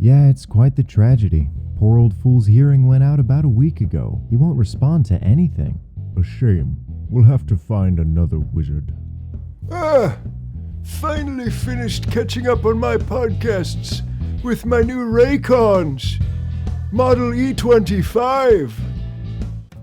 Yeah, it's quite the tragedy. Poor old fool's hearing went out about a week ago. He won't respond to anything. A shame. We'll have to find another wizard. Finally finished catching up on my podcasts with my new Raycons. Model E25.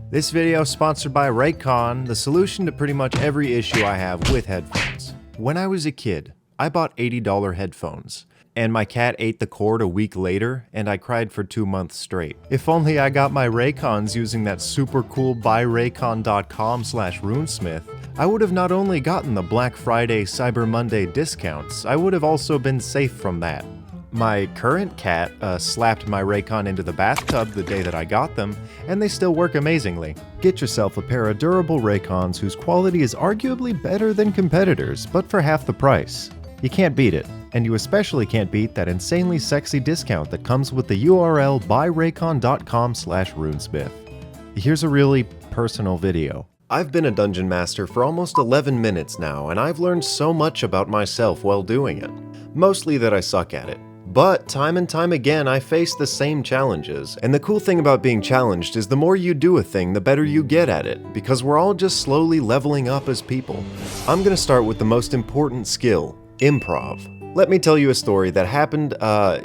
This video is sponsored by Raycon, the solution to pretty much every issue I have with headphones. When I was a kid, I bought $80 headphones, and my cat ate the cord a week later, and I cried for 2 months straight. If only I got my Raycons using that super cool buyraycon.com/runesmith, I would have not only gotten the Black Friday, Cyber Monday discounts, I would have also been safe from that. My current cat slapped my Raycon into the bathtub the day that I got them, and they still work amazingly. Get yourself a pair of durable Raycons whose quality is arguably better than competitors, but for half the price. You can't beat it, and you especially can't beat that insanely sexy discount that comes with the URL buyraycon.com/runesmith. Here's a really personal video. I've been a dungeon master for almost 11 minutes now, and I've learned so much about myself while doing it. Mostly that I suck at it. But time and time again, I face the same challenges. And the cool thing about being challenged is the more you do a thing, the better you get at it, because we're all just slowly leveling up as people. I'm gonna start with the most important skill, improv. Let me tell you a story that happened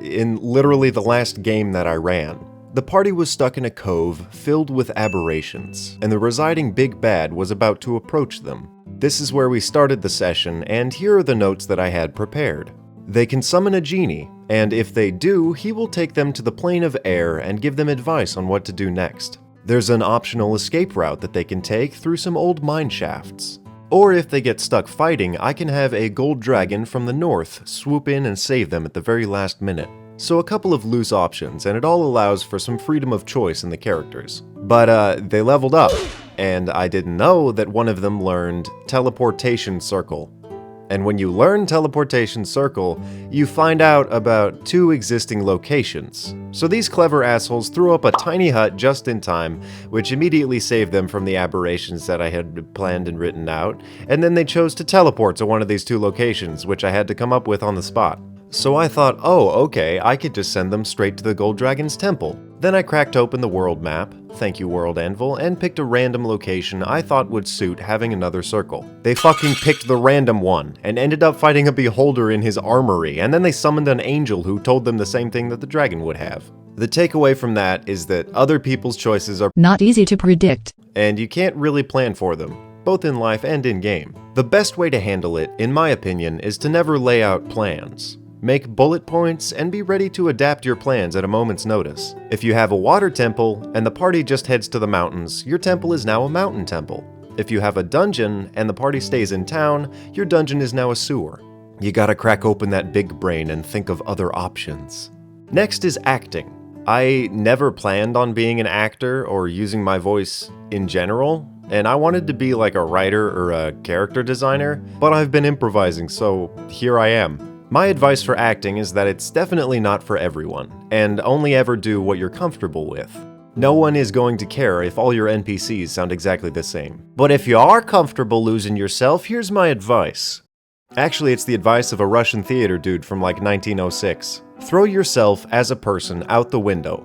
in literally the last game that I ran. The party was stuck in a cove filled with aberrations, and the residing big bad was about to approach them. This is where we started the session, and here are the notes that I had prepared. They can summon a genie, and if they do, he will take them to the plane of air and give them advice on what to do next. There's an optional escape route that they can take through some old mine shafts. Or if they get stuck fighting, I can have a gold dragon from the north swoop in and save them at the very last minute. So a couple of loose options, and it all allows for some freedom of choice in the characters. But they leveled up, and I didn't know that one of them learned Teleportation Circle. And when you learn Teleportation Circle, you find out about 2 existing locations. So these clever assholes threw up a tiny hut just in time, which immediately saved them from the aberrations that I had planned and written out, and then they chose to teleport to one of these 2 locations, which I had to come up with on the spot. So I thought, oh, okay, I could just send them straight to the Gold Dragon's temple. Then I cracked open the world map, thank you World Anvil, and picked a random location I thought would suit having another circle. They fucking picked the random one, and ended up fighting a beholder in his armory, and then they summoned an angel who told them the same thing that the dragon would have. The takeaway from that is that other people's choices are not easy to predict, and you can't really plan for them, both in life and in game. The best way to handle it, in my opinion, is to never lay out plans. Make bullet points and be ready to adapt your plans at a moment's notice. If you have a water temple and the party just heads to the mountains, your temple is now a mountain temple. If you have a dungeon and the party stays in town, your dungeon is now a sewer. You gotta crack open that big brain and think of other options. Next is acting. I never planned on being an actor or using my voice in general, and I wanted to be like a writer or a character designer, but I've been improvising, so here I am. My advice for acting is that it's definitely not for everyone, and only ever do what you're comfortable with. No one is going to care if all your NPCs sound exactly the same. But if you are comfortable losing yourself, here's my advice. Actually, it's the advice of a Russian theater dude from like 1906. Throw yourself as a person out the window.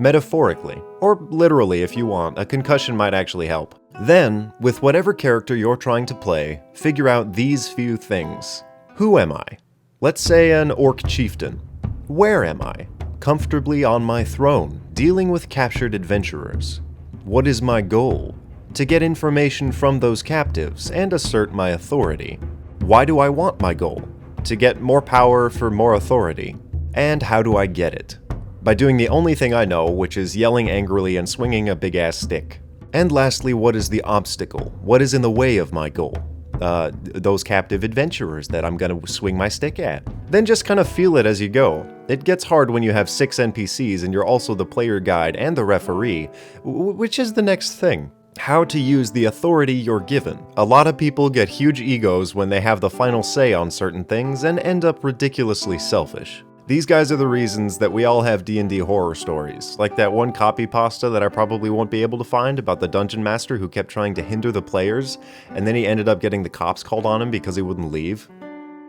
Metaphorically, or literally if you want, a concussion might actually help. Then, with whatever character you're trying to play, figure out these few things. Who am I? Let's say an orc chieftain. Where am I? Comfortably on my throne, dealing with captured adventurers. What is my goal? To get information from those captives and assert my authority. Why do I want my goal? To get more power for more authority. And how do I get it? By doing the only thing I know, which is yelling angrily and swinging a big-ass stick. And lastly, what is the obstacle? What is in the way of my goal? Those captive adventurers that I'm gonna swing my stick at. Then just kind of feel it as you go. It gets hard when you have 6 NPCs and you're also the player guide and the referee, which is the next thing. How to use the authority you're given. A lot of people get huge egos when they have the final say on certain things and end up ridiculously selfish. These guys are the reasons that we all have D&D horror stories, like that one copy pasta that I probably won't be able to find about the dungeon master who kept trying to hinder the players, and then he ended up getting the cops called on him because he wouldn't leave.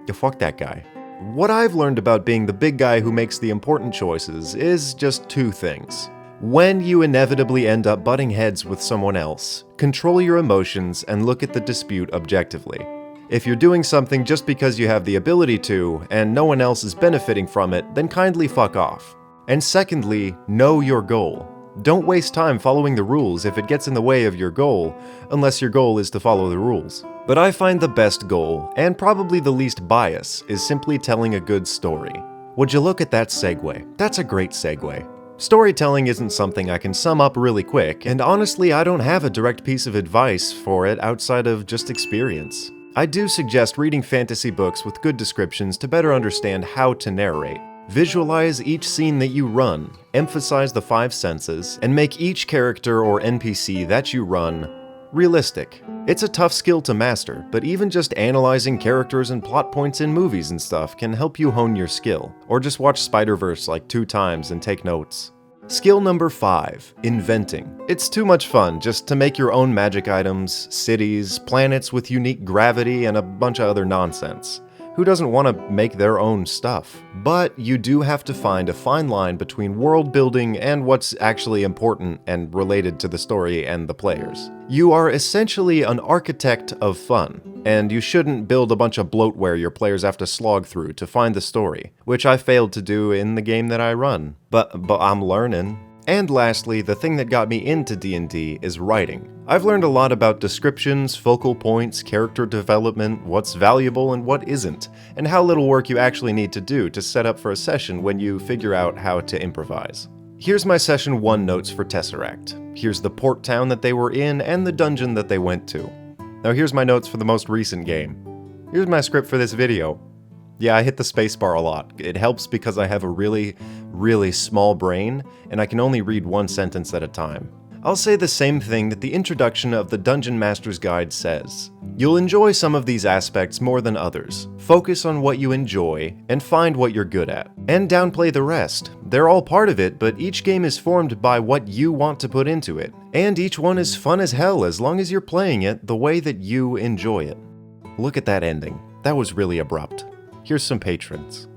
Yeah, fuck that guy. What I've learned about being the big guy who makes the important choices is just two things. When you inevitably end up butting heads with someone else, control your emotions and look at the dispute objectively. If you're doing something just because you have the ability to, and no one else is benefiting from it, then kindly fuck off. And secondly, know your goal. Don't waste time following the rules if it gets in the way of your goal, unless your goal is to follow the rules. But I find the best goal, and probably the least bias, is simply telling a good story. Would you look at that segue? That's a great segue. Storytelling isn't something I can sum up really quick, and honestly I don't have a direct piece of advice for it outside of just experience. I do suggest reading fantasy books with good descriptions to better understand how to narrate. Visualize each scene that you run, emphasize the 5 senses, and make each character or NPC that you run realistic. It's a tough skill to master, but even just analyzing characters and plot points in movies and stuff can help you hone your skill, or just watch Spider-Verse like 2 times and take notes. Skill number 5, inventing. It's too much fun just to make your own magic items, cities, planets with unique gravity, and a bunch of other nonsense. Who doesn't want to make their own stuff? But you do have to find a fine line between world building and what's actually important and related to the story and the players. You are essentially an architect of fun, and you shouldn't build a bunch of bloatware your players have to slog through to find the story, which I failed to do in the game that I run. But I'm learning. And lastly, the thing that got me into D&D is writing. I've learned a lot about descriptions, focal points, character development, what's valuable and what isn't, and how little work you actually need to do to set up for a session when you figure out how to improvise. Here's my session 1 notes for Tesseract. Here's the port town that they were in and the dungeon that they went to. Now here's my notes for the most recent game. Here's my script for this video. Yeah, I hit the spacebar a lot. It helps because I have a really small brain, and I can only read 1 sentence at a time. I'll say the same thing that the introduction of the Dungeon Master's Guide says. You'll enjoy some of these aspects more than others. Focus on what you enjoy, and find what you're good at. And downplay the rest. They're all part of it, but each game is formed by what you want to put into it. And each one is fun as hell as long as you're playing it the way that you enjoy it. Look at that ending. That was really abrupt. Here's some patrons.